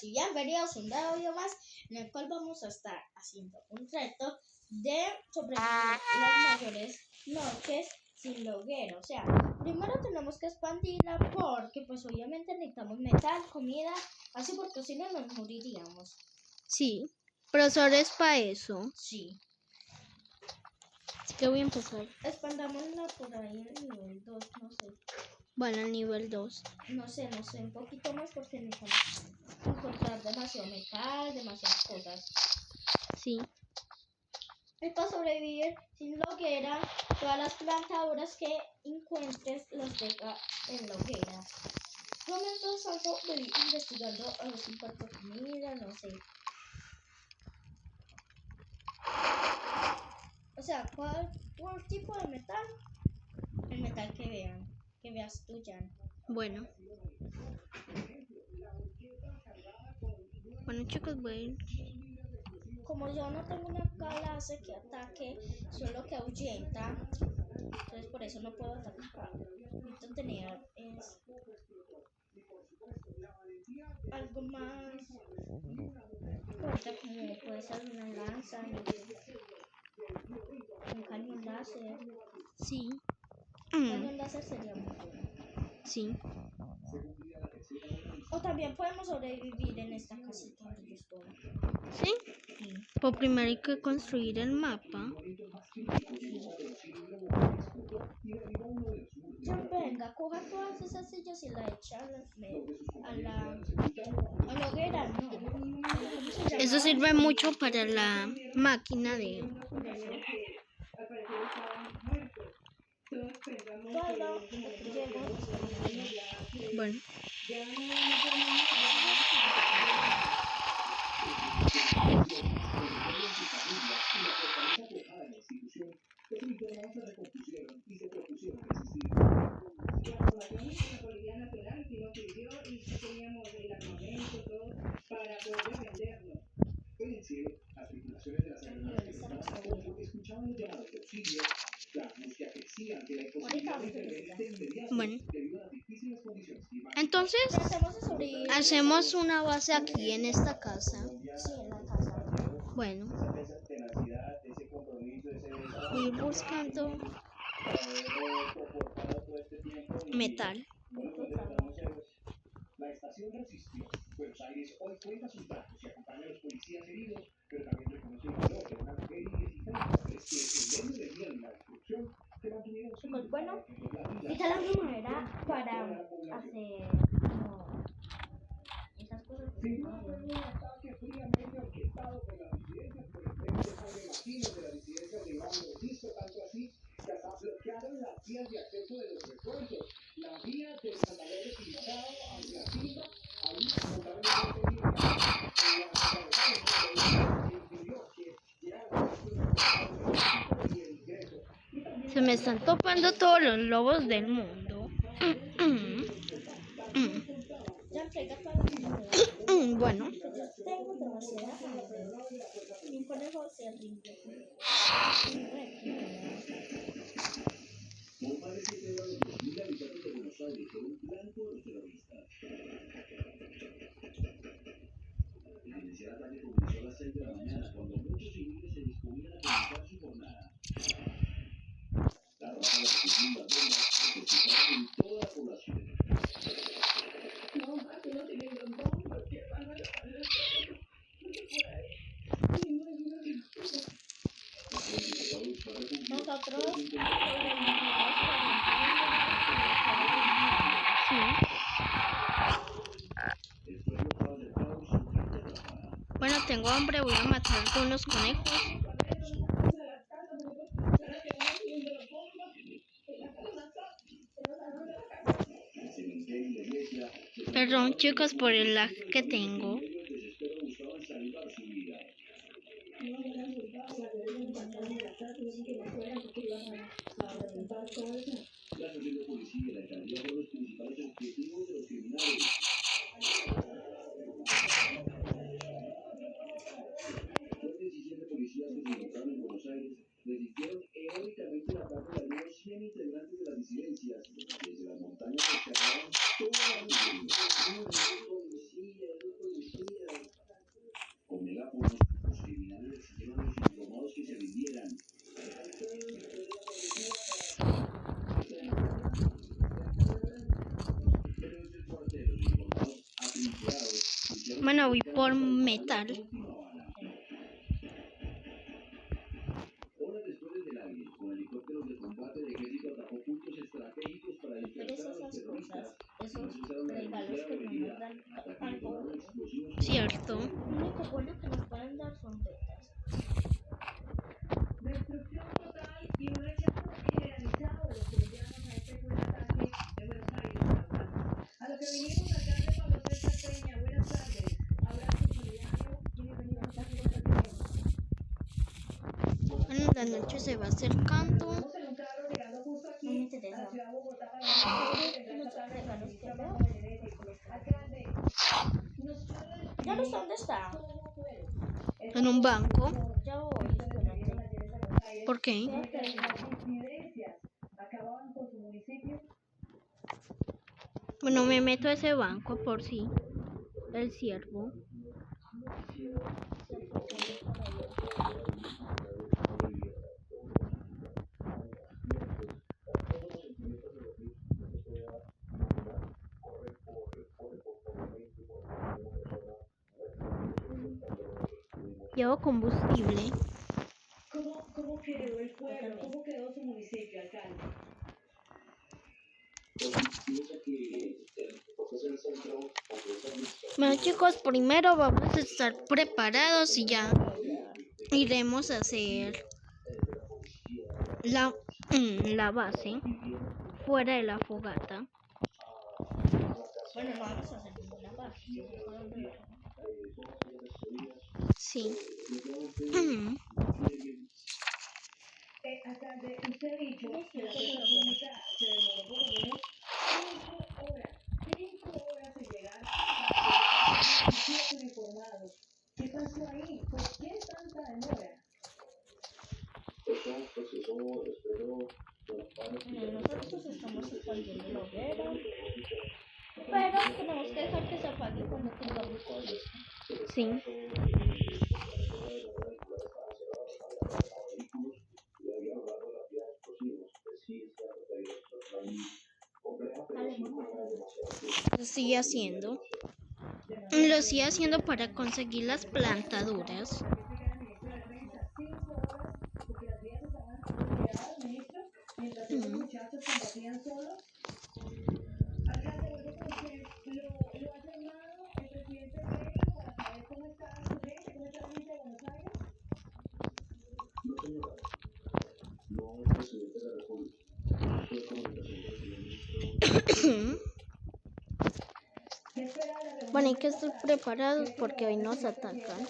y bienvenidos a un nuevo video más en el cual vamos a estar haciendo un reto de sobrevivir las mayores noches sin la hoguera. O sea, primero tenemos que expandirla porque pues obviamente necesitamos metal, comida, así porque si no nos moriríamos. Sí, profesores para eso. Sí. Así que voy a empezar. Expandámosla por ahí en nivel 2, no sé. Bueno, al nivel 2. No sé, un poquito más porque necesitamos encontrar demasiado metal, demasiadas cosas. Sí. Y para sobrevivir sin la hoguera, todas las plantadoras que encuentres las deja en la hoguera. Yo mientras tanto voy investigando a ver si encuentro comida, no sé. O sea, ¿cuál tipo de metal? El metal que veas tú, Jan. Bueno, chicos, voy. Como yo no tengo una clase que ataque, solo que ahuyenta, entonces por eso no puedo atacar. Necesito tener algo más fuerte, como puede ser una lanza, un cañón láser. Sí. Un cañón láser sería muy bueno. Sí. O también podemos sobrevivir en esta casita donde yo estoy. ¿Sí? Sí. Pues primero hay que construir el mapa. Ya venga, coja todas esas sillas y la echa a la hoguera, no. ¿Cómo se llama? Eso sirve mucho para la máquina de... Bueno. Bueno, entonces hacemos una base aquí en esta casa. Sí, en la casa. Bueno, voy buscando metal. La estación resistió. Buenos Aires hoy cuenta sus datos y acompaña a los policías heridos, pero también reconoce el valor de una mujer y 16 hombres que en medio del miedo y la destrucción se mantuvieron Pues bueno, esta es la manera para hacer como esas cosas. Sin duda fue un ataque fríamente orquestado por las disidencias, por el frente de San Martín de las disidencias de Iván Mordisco, tanto así que hasta bloquearon las vías de acceso de los refuerzos. La vía de Santander de Pintado hacia Silva, ahí montaron un peligro. Se me están topando todos los lobos del mundo. Ya entrega para Bueno. tengo demasiada hambre. Mi conejo se rinde. Un padre que lleva los 2.000 habitantes de Buenos Aires por un plan por los terroristas. El inicial ataque comenzó a las 6 de la mañana, cuando muchos civiles se disponían a comenzar su jornada. La raza de las bombas se situaron en toda la población. No, aquí no tienen los bombas, que van a poner Nosotros Bueno, tengo hambre, voy a matar algunos conejos. Perdón, chicos, por el lag que tengo. La estación de policía y la alcaldía fueron los principales objetivos de los criminales. Los 17 policías que se encontraron en Buenos Aires resistieron heroicamente el ataque de al menos 100 integrantes de las disidencias. Desde las montañas rescataron toda la policía, Bueno, voy por metal. Horas después del aire, con helicópteros de combate de ejército atacó puntos estratégicos para Pero dispersar a los esas terroristas. cosas, esos regalos que no nos dan algo bueno. Cierto. Lo único bueno que nos pueden dar son tetas. Destrucción total y un rechazo generalizado de los colombianos a este cruel ataque de Buenos Aires a la UAS. A lo que vinimos, alcalde Pablo César Peña, buenas tardes. Abrazo solidario y bienvenido a esta conversación. Bueno, la noche se va acercando. Estamos en un carro llegando justo No me aquí a la interesa. ciudad de Bogotá para Los regalos que veo. Alcalde, ¿nos puede ¿Ya no sé dónde está? cómo fue? En un banco. Ya voy, espérate. ¿Por qué? Las incidencias acababan con su municipio. Bueno, me meto a ese banco por si el ciervo. Llevo combustible. ¿Cómo quedó el pueblo? ¿Cómo quedó su municipio, alcalde? Bueno, chicos, primero vamos a estar preparados y ya iremos a hacer la base fuera de la fogata. Bueno, no vamos a hacer ninguna parte. Sí. Alcalde, usted ha dicho que la fuerza pública se demoró por lo menos 5 horas en llegar para que los informados. ¿Qué pasó ahí? ¿Por qué tanta demora? Nosotros estamos expandiendo la hoguera, pero tenemos que dejar que se apague cuando tengamos todo listo. Sí. Lo sigue haciendo. Lo sigue haciendo para conseguir las plantaduras. Mientras los muchachos combatían solos. Alcalde, vuelvo con usted. ¿Lo ha llamado el presidente Petro para saber cómo está su gente, cómo está la gente de Buenos Aires? No, señora. No, el presidente de la República. Fue comunicación con el ¿Qué espera de la reunión? Bueno, hay que estar preparados porque hoy nos atacan.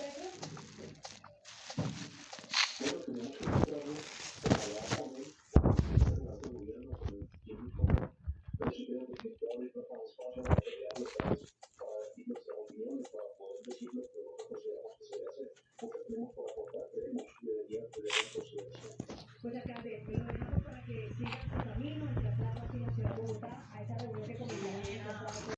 Pues alcalde, lo dejamos para que siga su camino en la plaza aquí en la ciudad de Bogotá a esa reunión que comenzará en el pasado.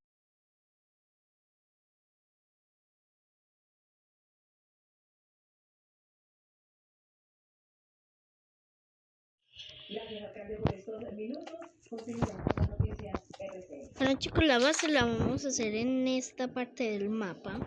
Gracias, alcalde, por estos minutos. Continuamos con las noticias RCN. Bueno, chicos, la base la vamos a hacer en esta parte del mapa.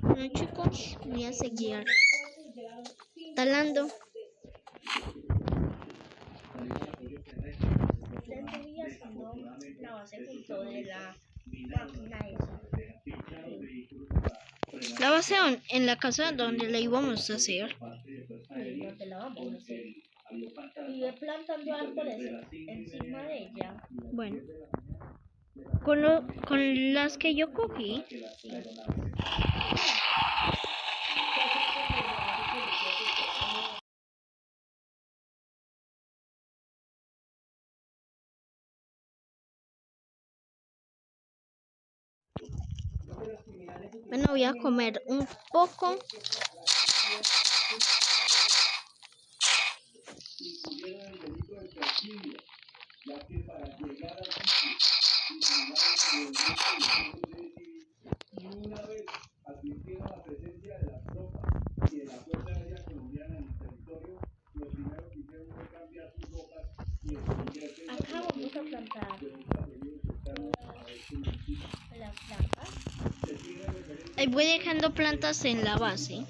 Bueno, chicos, voy a seguir talando. Estoy haciendo la base junto de la máquina esa. La base en la casa donde la íbamos a hacer. Y donde la vamos a hacer. Y voy plantando árboles encima de ella. Bueno, con las que yo cogí. Bueno, voy a comer un poco ya que para llegar al sitio y llegar al movimiento y una vez advirtieron la presencia de las tropas y de la Fuerza Aérea Colombiana en el territorio, lo primero que hicieron fue cambiar sus ropas y esconderse en la Acá vamos a plantar las plantas. Ahí voy dejando plantas en la base.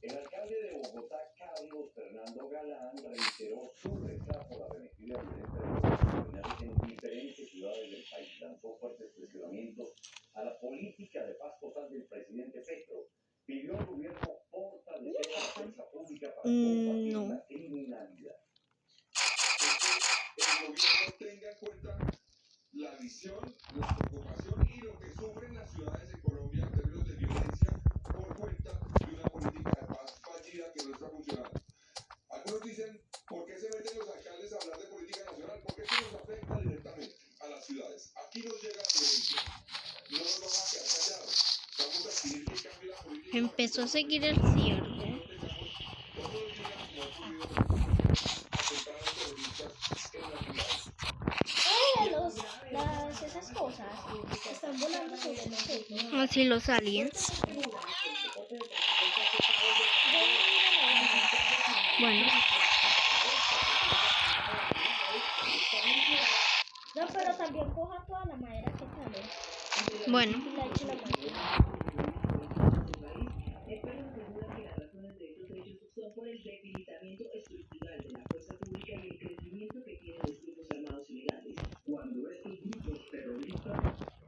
El alcalde de Bogotá, Carlos Fernando Galán, reiteró su rechazo a la arremetida violencia de los criminales en diferentes ciudades del país. Lanzó fuertes cuestionamientos a la política de paz total del presidente Petro. Pidió al gobierno fortalecer la fuerza pública para combatir No. la criminalidad. El gobierno tenga en cuenta la visión, la preocupación y lo que sufren las ciudades de Colombia en términos de violencia por cuenta de una política de paz fallida que no está funcionando. Algunos dicen, ¿por qué se meten los alcaldes a hablar de política nacional? Porque eso nos afecta directamente a las ciudades. Aquí nos llega la violencia. No nos vamos a quedar callados. Vamos a exigir que cambie la política. Empezó a seguir el cierre. Todos los días no ha ocurrido atentados terroristas en las ciudades. Esas cosas están volando sobre nosotros. Así los aliens. Bueno, No, pero también coja toda la madera que sale bueno. y la eche a la máquina. Expertos aseguran que las razones de estos hechos son por el debilitamiento estructural de la fuerza pública y el crecimiento que tienen los grupos armados ilegales. Cuando estos grupos terroristas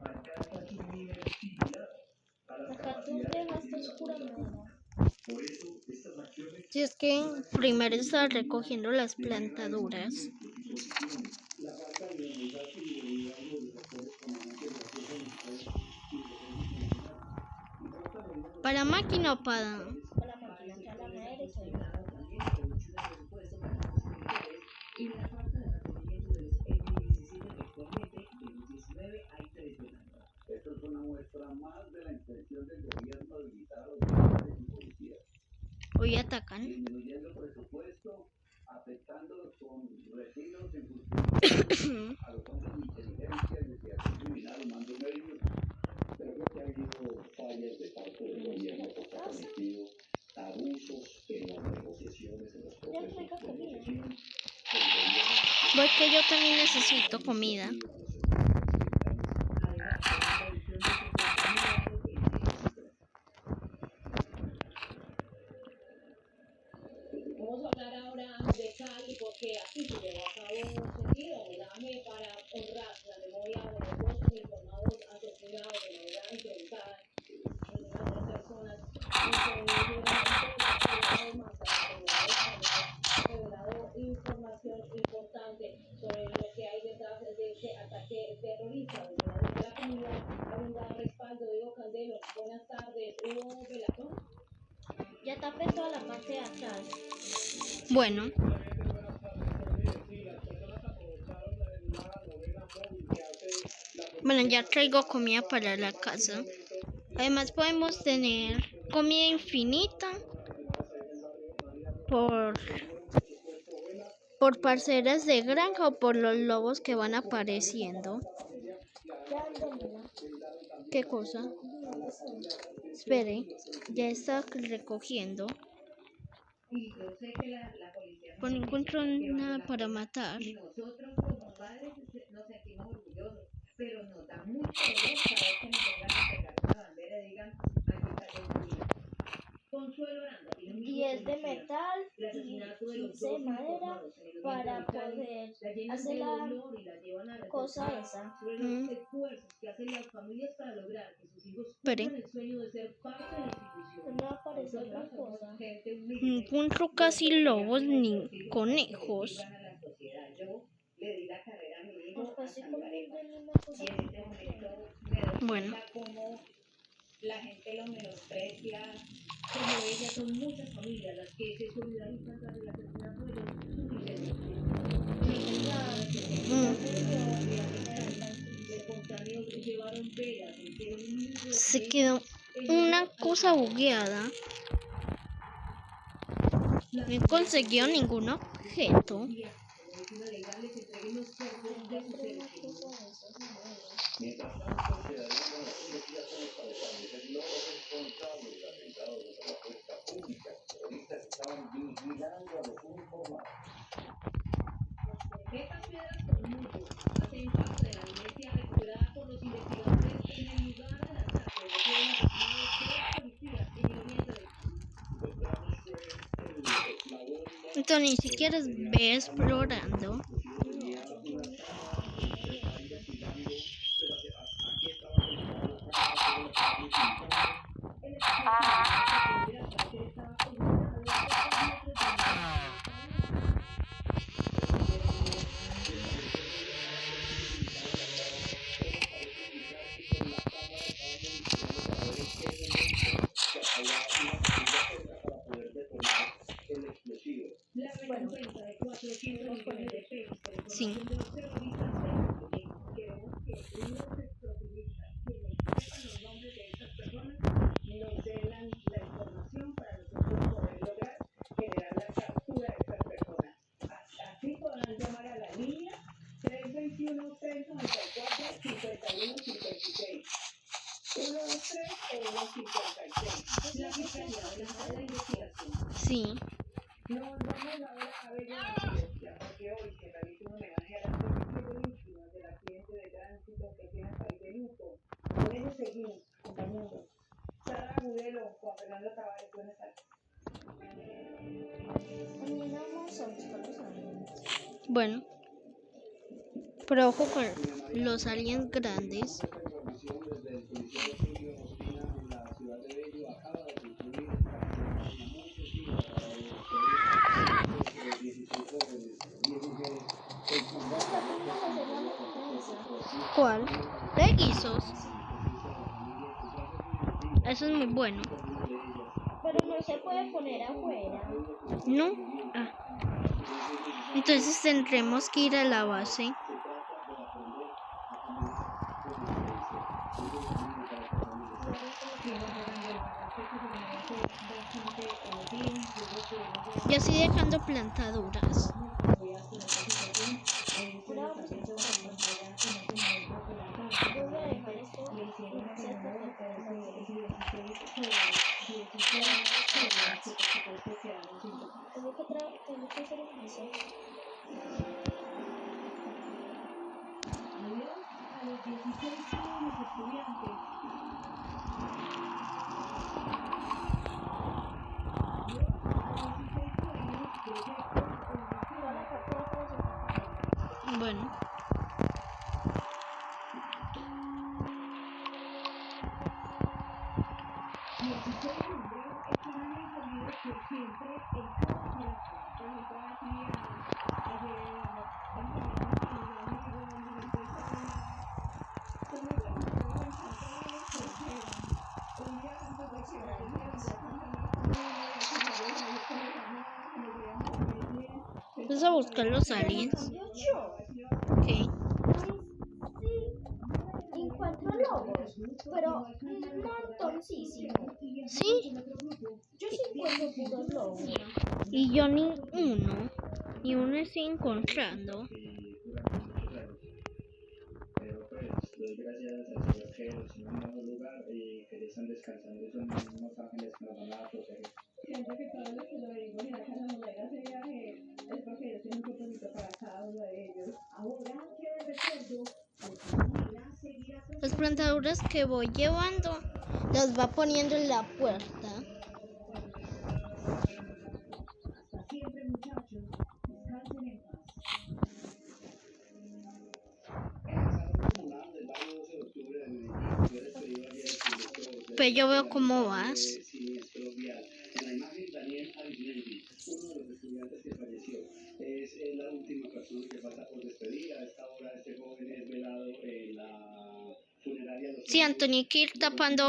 alcanzan un nivel similar a las Acá tú dejaste oscura madera. por eso estas acciones Si es que primero está recogiendo las plantaduras. la falta de unidad y de los actores comandantes de la fuerza militar ¿Para máquina o para...? Con la máquina, acá la madera y todo. También se reduce el presupuesto para los militares y la falta de mantenimiento de los M-17 que actualmente de los 19 hay 3 volando. Esto es una muestra más de la intención del gobierno de habilitar a los militares y policías, Hoy atacan. disminuyendo presupuesto, afectándolos con retiros en justicia a los fondos de inteligencia, investigación criminal, mando medio. Pero creo que ha habido fallas de parte del gobierno porque ha cometido abusos en las negociaciones, en los procesos de negociación. Porque yo también necesito comida. Vamos a hablar ahora de Cali porque aquí se llevó a cabo un sentido homenaje para honrar la memoria de los dos uniformados asesinados de manera improvisada. Algunas personas revelado información importante sobre lo que hay detrás de este ataque terrorista. Desde la comunidad ha brindado respaldo. Diego Candelo, buenas tardes. ¿Hubo velatón? Ya tapé toda la parte de atrás. Bueno, ya traigo comida para la casa. Además podemos tener comida infinita por parcelas de granja o por los lobos que van apareciendo. Ya ando, ¿Qué cosa? Espere, ya está recogiendo. Y yo sé que la policía Pero no encuentro nada para matar. y nosotros como padres nos sentimos orgullosos, pero nos da mucho dolor saber que nos vengan a pegar una bandera y digan, aquí está el niño. Consuelo Aranda tiene un y es de metal el asesinato de y los hice dos madera uniformados en el para oriente de Cali, poder la llenan hacer de la dolor y la llevan a cosa reflexionar esa. sobre los esfuerzos que hacen las familias para lograr que sus hijos Espere. cumplan el sueño de ser parte de la institución. No aparece la Nosotros somos cosa. gente No humilde. encuentro casi lobos ni conejos. A la sociedad. Yo le di la carrera a mi hijo Pues a casi San como Lorenzo. una cosa. Y en este momento me doy Bueno. cuenta cómo la gente lo menosprecia, como ellas son muchas familias las que se solidarizan tras el asesinato de los espontáneos llevaron velas, hicieron libros. Se quedó una cosa bugueada. No he conseguido ningún objeto. Mientras tanto, quedarían con las investigaciones para establecer los responsables del atentado contra la fuerza pública. Terroristas estaban vigilando a los uniformados. Estas piedras con musgo hacen parte de la evidencia recuperada por los investigadores en el lugar del ataque, donde fueron asesinados 3 policías en el oriente del país. Entonces ni siquiera ve explorando. La recompensa de 400 millones de pesos por Sí. información de los terroristas de queremos que los expropinistas, quienes sepan los nombres de estas personas, nos den la información para nosotros poder lograr generar la captura de estas personas. Así podrán llamar a la línea 321-394-5156. 123 o 156. La fiscalía adelanta la investigación. Sí. Nos vamos ahora a ver la noticia, porque hoy se realiza un homenaje a las 27 víctimas del accidente de tránsito que tiene el país de luto. Con eso seguimos, compañeros. Sara Agudelo, Juan Fernando Tavares, buenas tardes. Mañana vamos a buscar los aliens. Bueno. Pero ojo con los aliens grandes. ¿Cuál? De guisos. Eso es muy bueno. Pero no se puede poner afuera. ¿No? Ah. Entonces tendremos que ir a la base. Yo estoy dejando plantaduras. Tengo que hacer un piso. Adiós a los 16 jóvenes estudiantes. Adiós a los 16 jóvenes proyectos. Bueno. Vamos a buscar los aliens. Ok. Encuentro lobos, pero un montoncísimo. Sí. Yo sí encuentro puros lobos. Y yo ni uno. Ni uno estoy encontrando. Pero pues doy gracias al Señor que los tiene en un mejor lugar y que ya están descansando esos mismos ángeles que nos van a proteger. Siento que todos los que lo venimos y acá en la ese viaje es porque ellos tienen un propósito para cada uno de ellos. Ahora que de recuerdo, seguirá Las plantaduras que voy llevando las va poniendo en la puerta. hasta siempre, muchachos. Descansen en paz. Pero yo veo cómo vas. En la imagen, Daniel Arismendi, uno de los estudiantes que falleció, es la última persona que pasa por despedir. A esta hora este joven es velado en la funeraria. Sí, Antonio, hay que ir tapando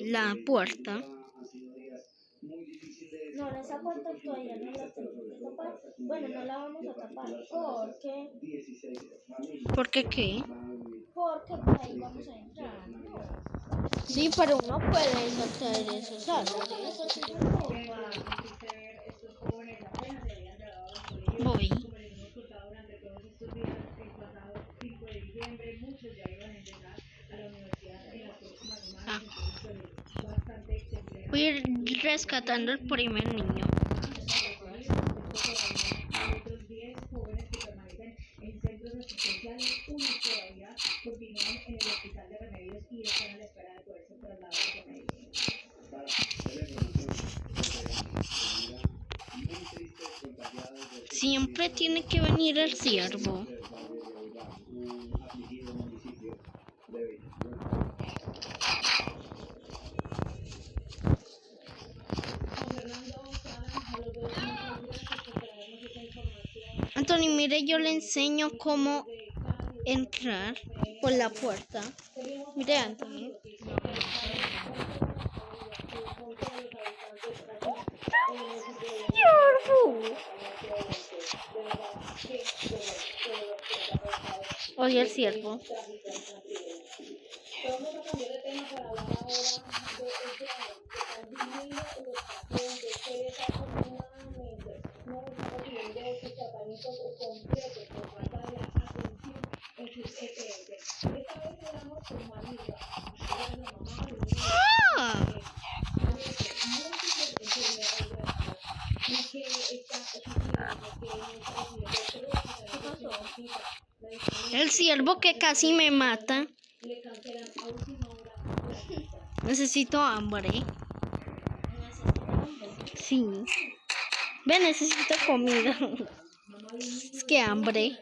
la puerta. Han sido días muy difíciles. No, esa puerta todavía no la tengo que tapar. Bueno, no la vamos a tapar porque 16 familias. ¿Por qué qué? porque por ahí vamos a entrar. No. Sí, pero uno puede saltar esos árboles. Eso sí, no. Estos jóvenes, la Voy a ir rescatando el primer niño. Otros 10 jóvenes que permanecen en centros asistenciales, unos todavía continúan en el hospital de Remedios y están a la espera de poder ser trasladados a Medellín. Siempre tiene que venir el ciervo. Anthony, mire, yo le enseño cómo entrar por la puerta. Mire, Anthony. Oye, el ciervo. Vamos a cambiar de tema para hablar ahora de no está recibiendo sus tratamientos completos por falta de la atención en sus EPS. Esta vez hablamos con Marisa, ella es la mamá de un niño múltiples enfermedades graves y que está sufriendo, que no está recibiendo tres. El ciervo que casi me mata. Le cancelan a última hora la cita. Necesito hambre. Sí. Ve, necesito comida. Es que hambre.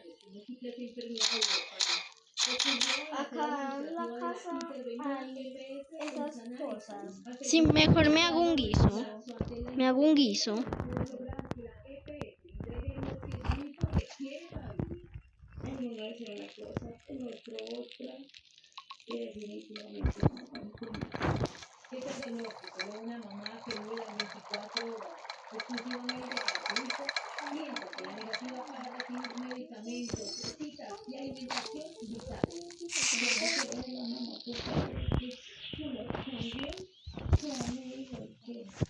Acá en la casa hay esas cosas. Sí, mejor me hago un guiso. Me hago un guiso. Una mamá que vive las 24 horas exclusivamente para su hijo, mientras que la negativa para recibir medicamentos, citas y alimentación vital.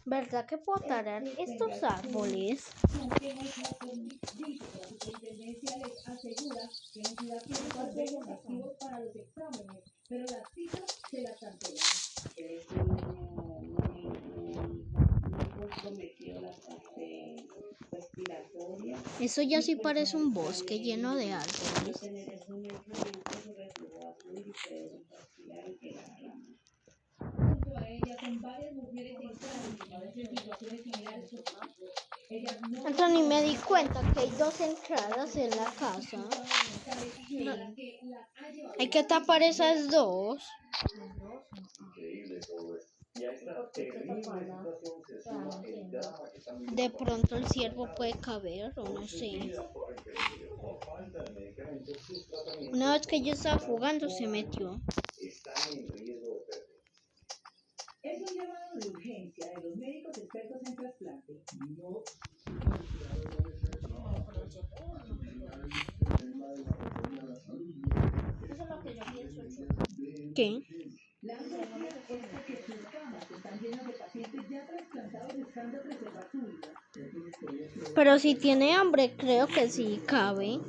¿Verdad que botarán estos árboles? Dice que la superintendencia les asegura que en Ciudad tiene convenios activos para los exámenes, pero las citas se las cancelan. Eso ya sí parece un bosque lleno de árboles. Junto a ella son varias mujeres en situaciones similares. Ellas no Anthony, me di cuenta que hay dos entradas en la casa. No, hay que tapar esas dos. De pronto el ciervo puede caber o no sé. Una vez que yo estaba jugando se metió. es un llamado de urgencia de los médicos expertos en trasplante. Eso es lo que yo pienso. ¿Qué? La angustia es porque sus camas están llenas de pacientes ya trasplantados buscando preservar su vida. Pero si tiene hambre, creo que sí cabe.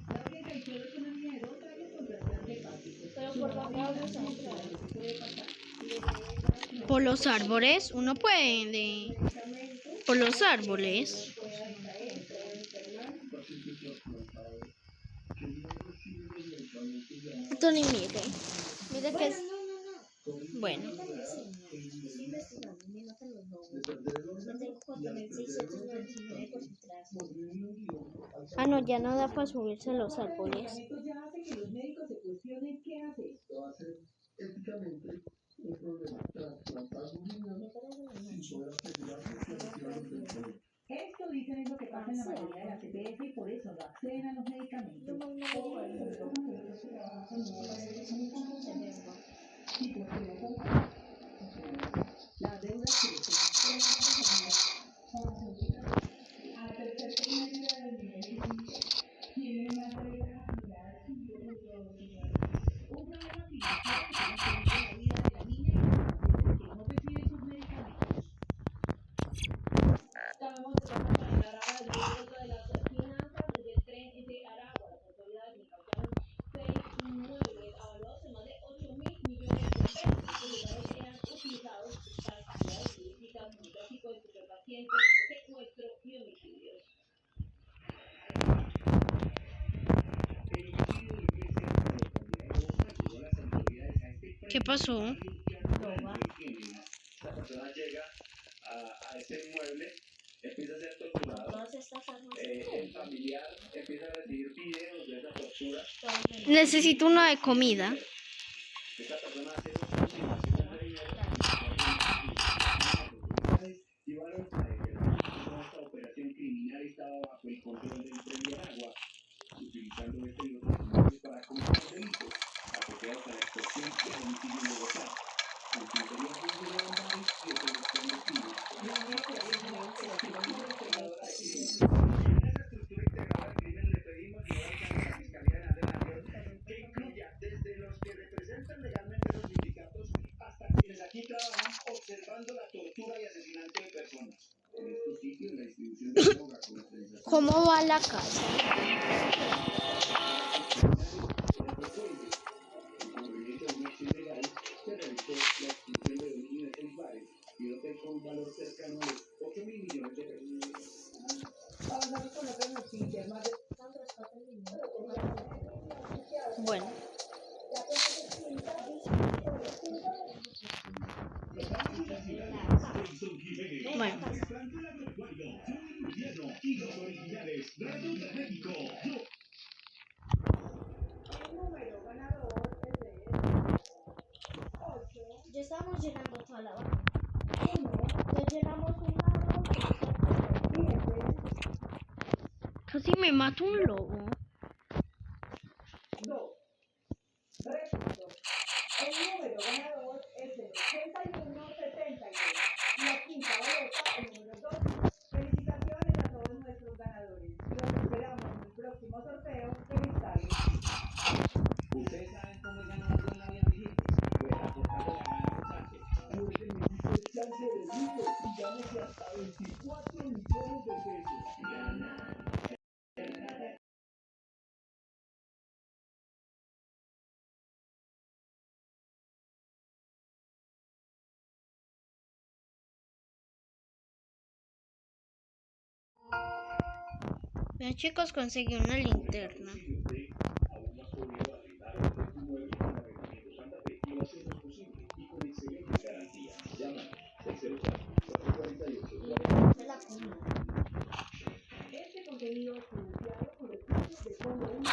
Gabriela Caicedo es una niña de 2 años con trasplante hepático. Pero por la vamos a entrar. Por los árboles, uno puede. Por los árboles. Tony, mire que es. Bueno. Estoy investigando, me notan los nombres. Yo tengo 4.699 por detrás. Ah, no, ya no da para subirse a los árboles. Esto ya hace que los médicos se cuestionen qué hacer. Esto va a ser éticamente un problema. Trasplantar un riñón sin poder asegurar que se reciba los medicamentos. Esto dicen es lo que pasa en la mayoría de las EPS y por eso no acceden a los medicamentos. La deuda al tercer trimestre del nivel tiene más de la cantidad un problema financiero que la vida de la niña y que no recibe sus medicamentos. Estábamos tratando de hablar ahora de las finanzas del tren de Aragua. ¿Qué pasó? Loba. Esta persona llega a este inmueble, empieza a ser torturado. Todas estas armas. El familiar empieza a recibir videos de esa tortura. Necesito una de comida. Esta persona hace consignaciones de dinero y llevaron a toda esta operación criminal estaba bajo el control del Tren de Aragua, utilizando este y otros medios para cometer delitos asociados a la extorsión y el homicidio en Bogotá. En su interior funcionaban varios y otros clandestinos. En esa estructura integrada del crimen le pedimos y ahora a la Fiscalía General de la Nación que incluya desde los que representan legalmente los sindicatos hasta quienes aquí trabajan observando la tortura y asesinato de personas. En estos sitios la distribución de droga con la utilización ¿Cómo va la casa? en cumplimiento de un hecho ilegal se realizó la expulsión de dominio de 6 bares y un hotel con un valor cercano a los 8.000 millones de pesos. Avanzamos con otras noticias más de Bueno, bueno. el número ganador es de Ya estamos llenando toda la barra. Ya llenamos un lado. Casi me mata un lobo. 2. Repito, el número ganador es el 8172. Y la quinta boleta, el número 2. Felicitaciones a todos nuestros ganadores. Los esperamos en el próximo sorteo en Estadio. Ustedes saben cómo es ganar en la vida vigente. Pues aportando la gran mensaje. El chance de lujo y gánese hasta 24 millones de pesos. Bien, chicos, conseguí una linterna. Aún más podría arrendar el inmueble con arrendamiento Santa Fe y lo hacemos posible y con excelente garantía. Llama 604-448. De la comida. Este contenido es financiado con recursos de Fondo Único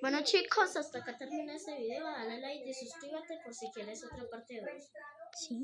Bueno chicos, hasta acá termina este video. Dale like y suscríbete por si quieres otra parte 2. Sí.